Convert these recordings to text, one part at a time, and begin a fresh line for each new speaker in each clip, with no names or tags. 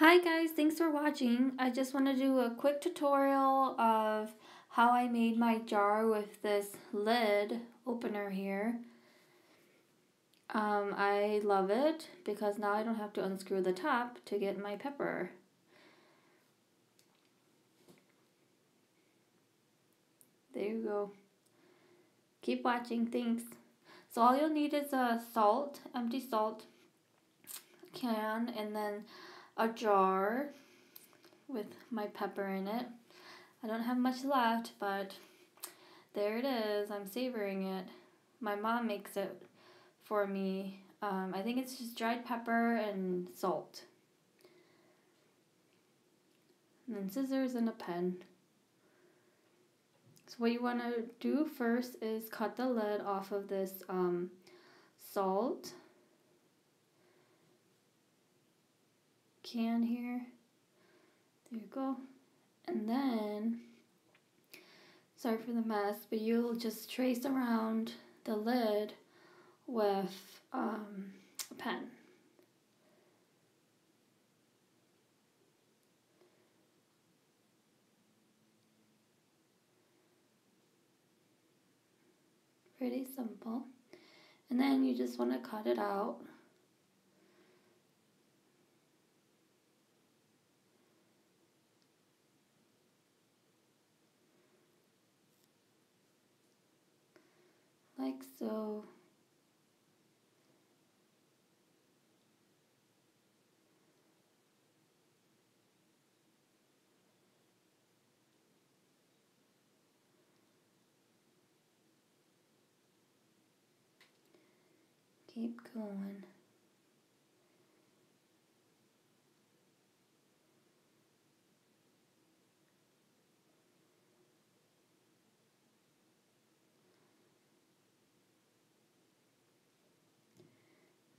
Hi guys, thanks for watching. I just want to do a quick tutorial of how I made my jar with this lid opener here. I love it because now I don't have to unscrew the top to get my pepper. There you go. Keep watching, thanks. So all you'll need is a salt, empty salt can, and then a jar with my pepper in it. I don't have much left, but there it is. I'm savoring it. My mom makes it for me. I think it's just dried pepper and salt. And then scissors and a pen. So what you want to do first is cut the lid off of this salt can here. There you go. And then, sorry for the mess, but you'll just trace around the lid with a pen. Pretty simple. And then you just want to cut it out. Like so. Keep going.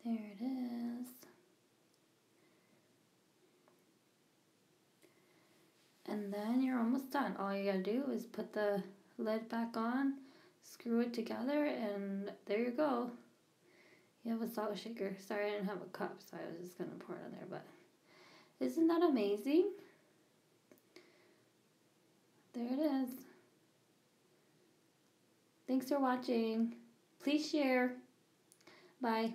There it is. And then you're almost done. All you gotta do is put the lid back on, screw it together, and there you go. You have a salt shaker. Sorry I didn't have a cup, so I was just gonna pour it on there, but isn't that amazing? There it is. Thanks for watching. Please share. Bye.